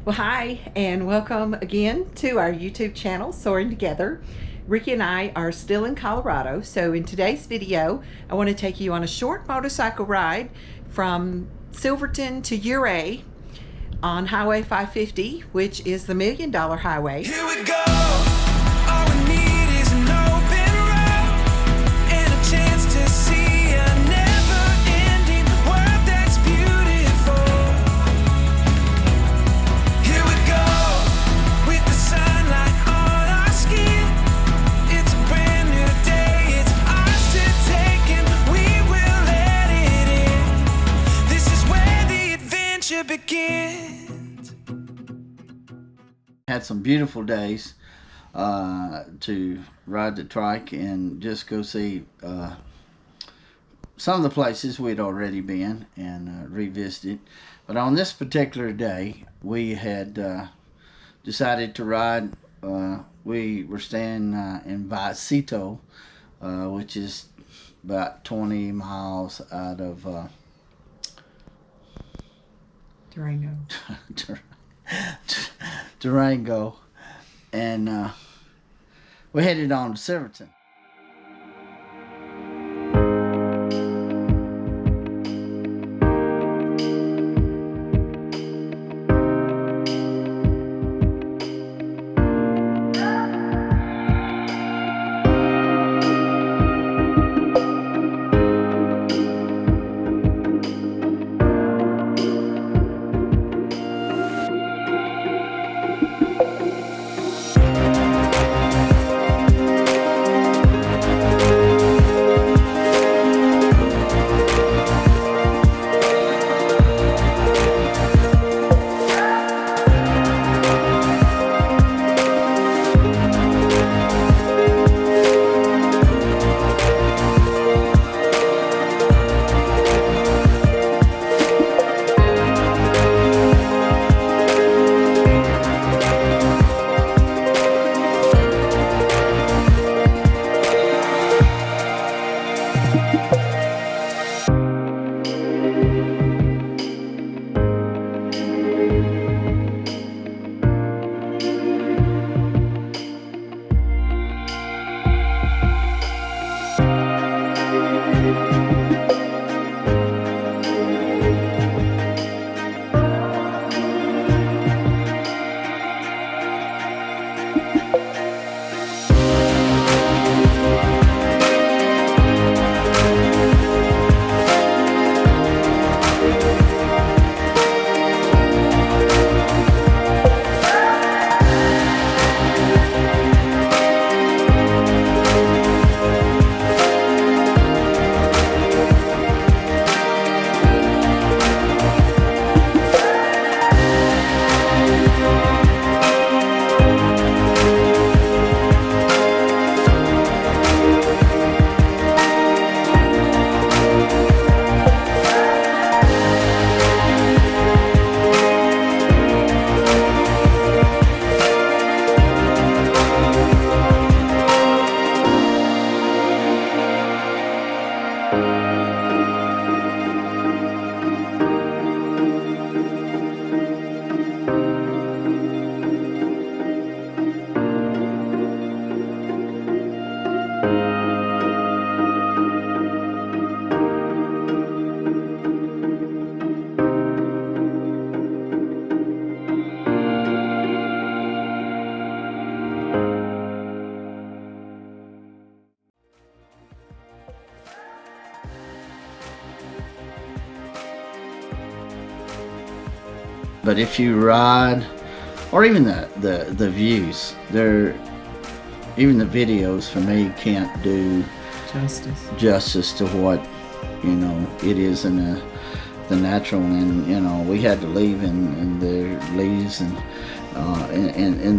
Well, hi, and welcome again to our YouTube channel, Soaring Together. Ricky and I are still in Colorado, so in today's video, I want to take you on a short motorcycle ride from Silverton to Ouray on Highway 550, which is the $1 Million Highway. Here we go. All we need is an open road and a chance to see a never-ending world that's beautiful. Here we go, with the sunlight on our skin. It's a brand new day, it's ours to take, and we will let it in. This is where the adventure begins. Had some beautiful days to ride the trike and just go see some of the places we'd already been and revisited. But on this particular day, we had decided to ride. We were staying in Vallecito, which is about 20 miles out of Durango. Durango, and we headed on to Silverton. But if you ride, or even the views, even the videos for me can't do justice to what it is in the natural. And we had to leave in the leaves, and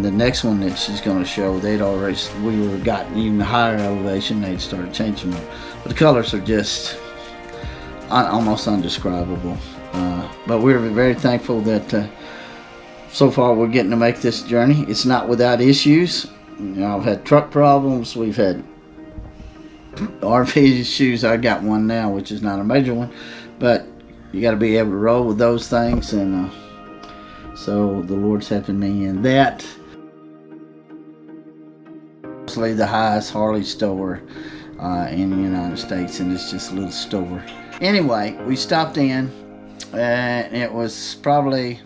the next one that she's going to show, we were gotten even higher elevation. They'd started changing them, but the colors are just almost indescribable. But we're very thankful that so far we're getting to make this journey. It's not without issues. I've had truck problems. We've had RV issues. I got one now, which is not a major one, but you got to be able to roll with those things. And So the Lord's helping me in that. Mostly the highest Harley store in the United States, and it's just a little store. Anyway, we stopped in, and it was probably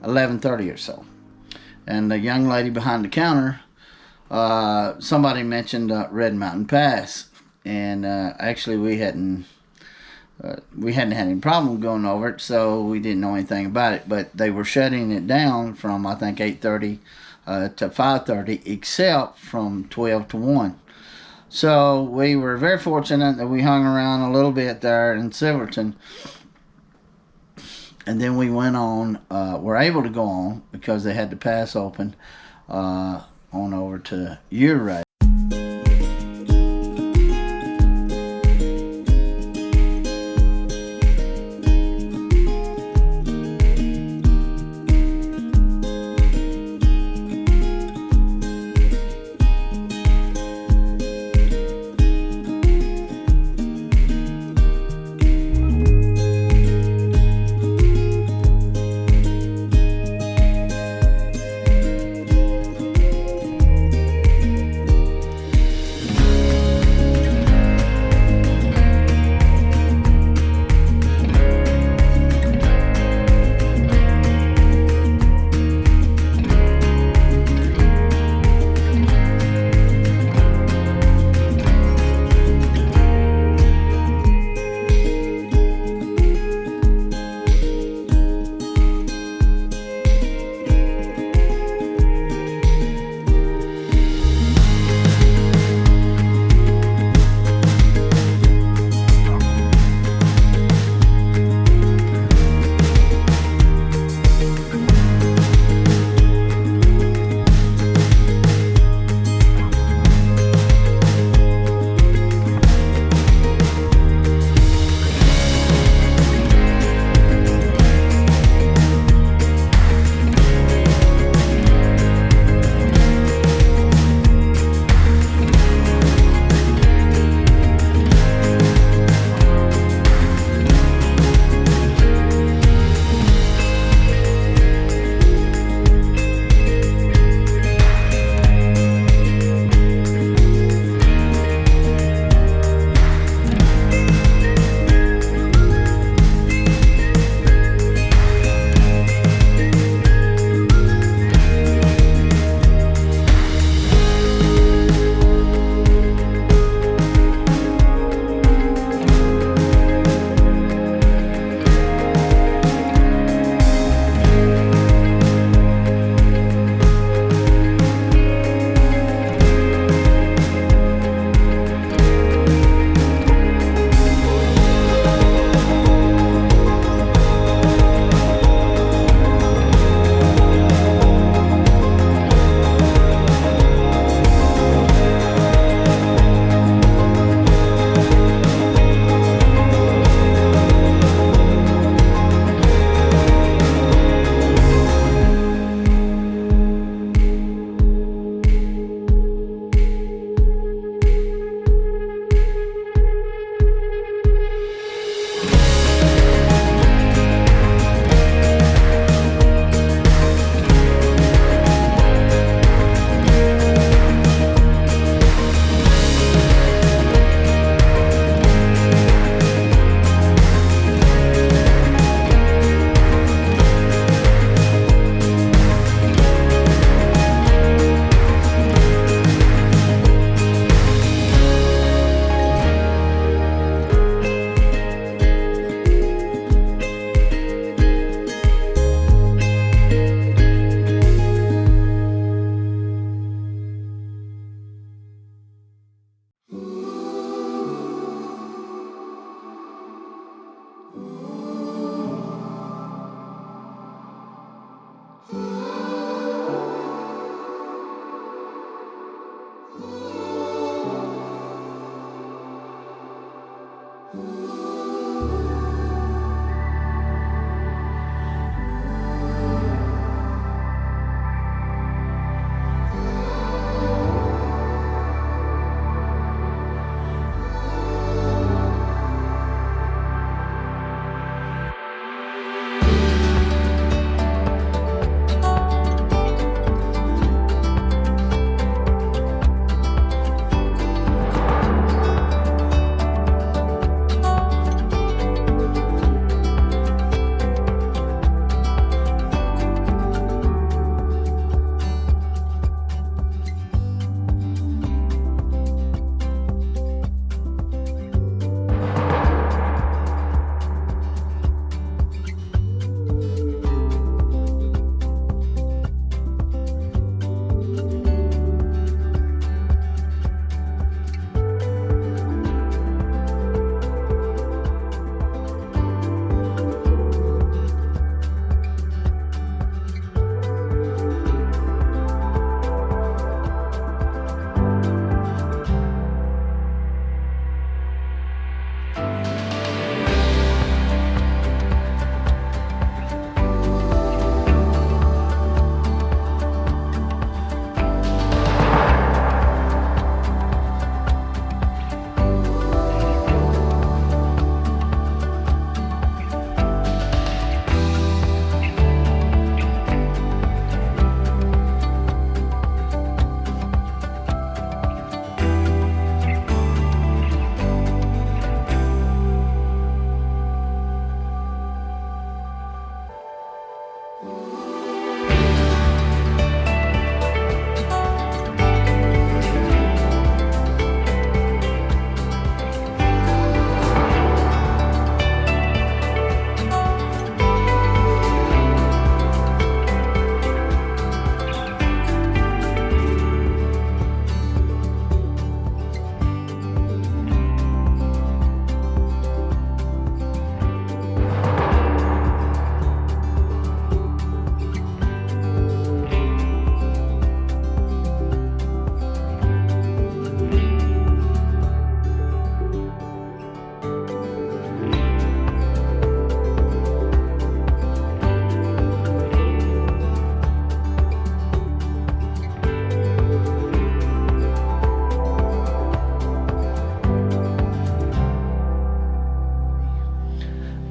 11:30 or so. And the young lady behind the counter, somebody mentioned Red Mountain Pass, and actually we hadn't had any problem going over it, so we didn't know anything about it. But they were shutting it down from, I think, 8:30 to 5:30, except from 12 to 1. So we were very fortunate that we hung around a little bit there in Silverton, and then we went on, were able to go on because they had the pass open, on over to Ouray.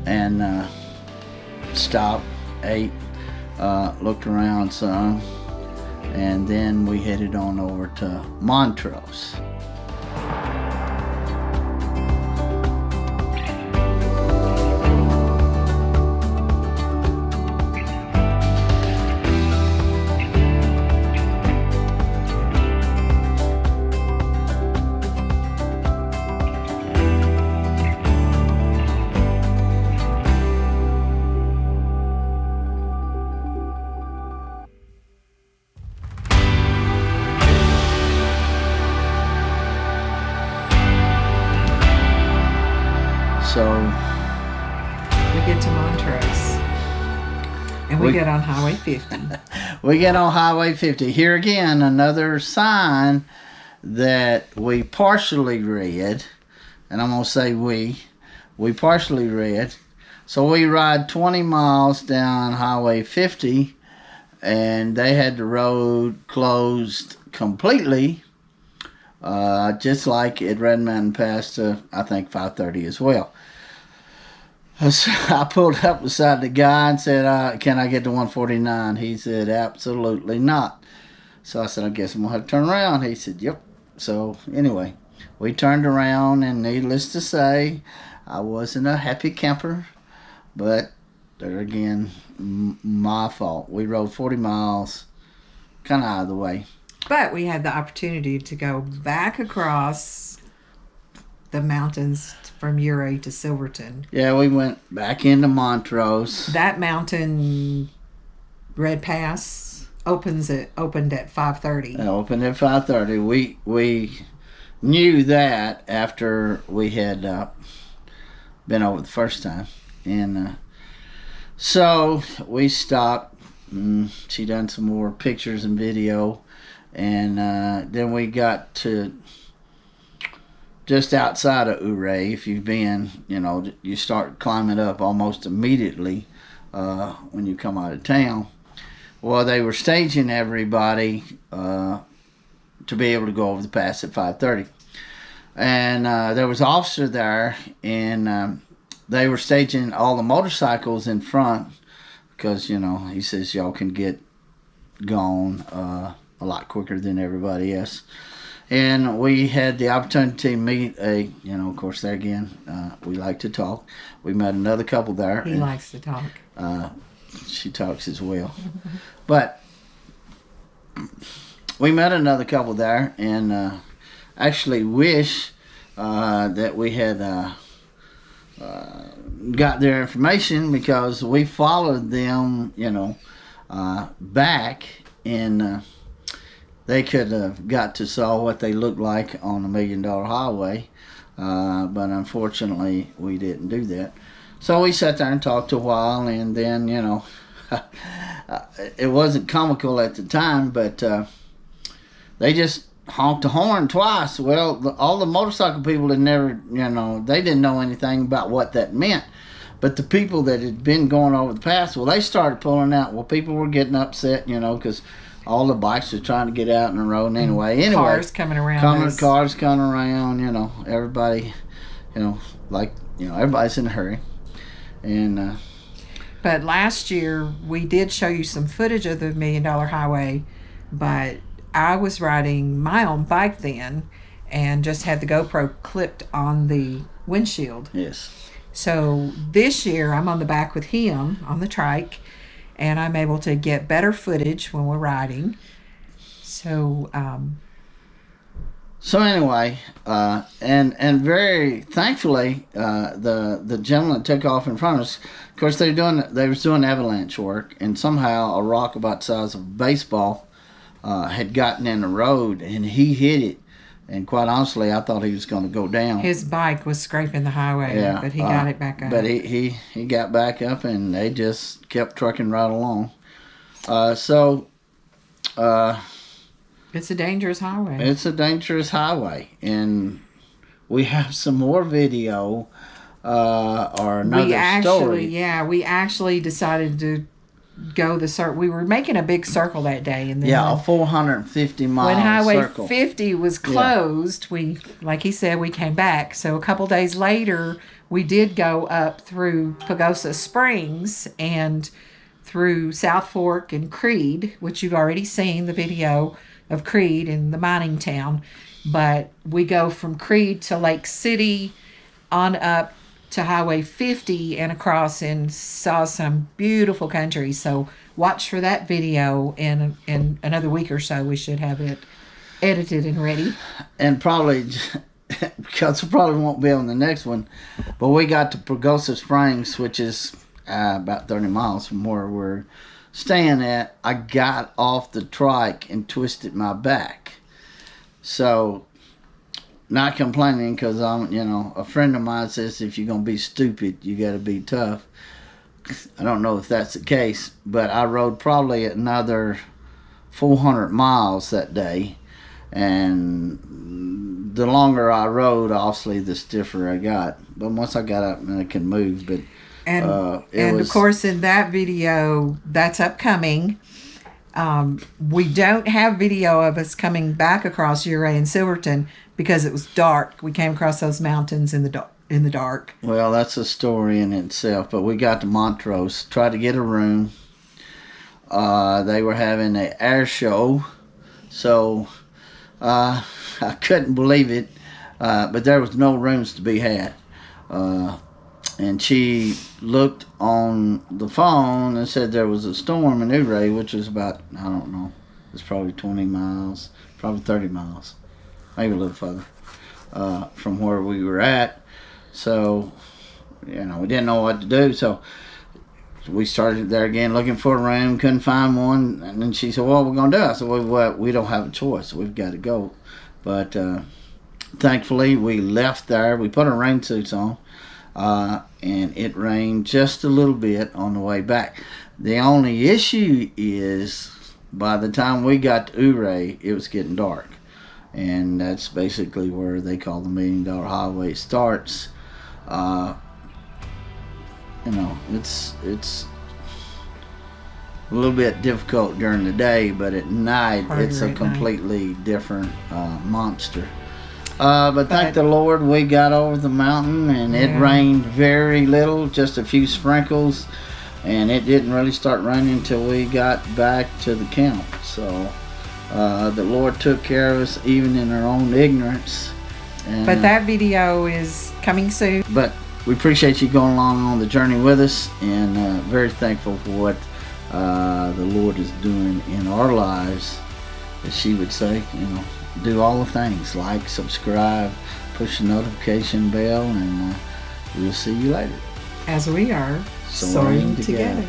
And stopped, ate, looked around some, and then we headed on over to Montrose. So We get to Montrose, and we get on Highway 50. we get on Highway 50. Here again, another sign that we partially read, and I'm going to say we partially read. So we ride 20 miles down Highway 50, and they had the road closed completely, just like at Red Mountain Pass to, I think, 5:30 as well. So I pulled up beside the guy and said, can I get to 149? He said, absolutely not. So I said, I guess I'm going to have to turn around. He said, yep. So anyway, we turned around, and needless to say, I wasn't a happy camper. But there again, my fault. We rode 40 miles, kind of out of the way. But we had the opportunity to go back across the mountains from Ouray to Silverton. Yeah, we went back into Montrose. That mountain, Red Pass, opened at 5:30. It opened at 5:30. We knew that after we had been over the first time. And so we stopped. She done some more pictures and video. And then we got to just outside of Ouray. If you've been, you start climbing up almost immediately when you come out of town. Well, they were staging everybody to be able to go over the pass at 5:30. And there was an officer there, and they were staging all the motorcycles in front because, he says y'all can get gone a lot quicker than everybody else. And we had the opportunity to meet of course, there again, we like to talk. We met another couple there. He likes to talk. She talks as well. But we met another couple there, and actually wish that we had got their information, because we followed them, back, and they could have got to saw what they looked like on the $1 Million Highway, but unfortunately we didn't do that. So we sat there and talked a while, and then, it wasn't comical at the time, but they just honked the horn twice. Well, all the motorcycle people had never, they didn't know anything about what that meant. But the people that had been going over the pass, well, they started pulling out. Well, people were getting upset, because all the bikes were trying to get out in the road. And anyway, cars coming around. Cars coming around, everybody, everybody's in a hurry. And but last year we did show you some footage of the $1 Million Highway, but I was riding my own bike then and just had the GoPro clipped on the windshield. yes. So this year I'm on the back with him on the trike, and I'm able to get better footage when we're riding. So So anyway, and very thankfully, the gentleman that took off in front of us, of course they was doing avalanche work, and somehow a rock about the size of a baseball had gotten in the road, and he hit it. And quite honestly, I thought he was going to go down. His bike was scraping the highway, but he got it back up. But he got back up, and they just kept trucking right along. It's a dangerous highway. It's a dangerous highway, and we have some more video or another story. Yeah, we actually decided to go the circle. We were making a big circle that day, and then a 450-mile when Highway circle. 50 was closed, we, like he said, we came back. So a couple days later, we did go up through Pagosa Springs and through South Fork and Creed, which you've already seen the video of Creed in the mining town. But we go from Creed to Lake City on up to Highway 50 and across, and saw some beautiful country. So watch for that video in another week or so. We should have it edited and ready. And probably, because we probably won't be on the next one, but we got to Pagosa Springs, which is about 30 miles from where we're staying at. I got off the trike and twisted my back. So, not complaining, because I'm, a friend of mine says if you're going to be stupid, you got to be tough. I don't know if that's the case, but I rode probably another 400 miles that day. And the longer I rode, obviously, the stiffer I got. But once I got up, I could move. But of course, in that video, that's upcoming. We don't have video of us coming back across Ouray and Silverton because it was dark. We came across those mountains in the dark. Well, that's a story in itself. But we got to Montrose, tried to get a room. They were having an air show, so I couldn't believe it. But there was no rooms to be had. And she looked on the phone and said there was a storm in Ouray, which was about, I don't know, it's probably 20 miles, probably 30 miles, maybe a little further from where we were at. So, we didn't know what to do. So we started there again looking for a room, couldn't find one. And then she said, well, we're going to do it. I said, well, we don't have a choice. We've got to go. But thankfully, we left there. We put our rain suits on. And it rained just a little bit on the way back. The only issue is by the time we got to Ouray, it was getting dark. And that's basically where they call the $1 Million Highway starts. It's a little bit difficult during the day, but at night it's a completely different monster. But thank the Lord we got over the mountain, and it rained very little, just a few sprinkles, and it didn't really start raining until we got back to the camp. So the Lord took care of us even in our own ignorance. And, but that video is coming soon. But we appreciate you going along on the journey with us, and very thankful for what the Lord is doing in our lives, as she would say, do all the things, like, subscribe, push the notification bell, and we'll see you later. As we are soaring together.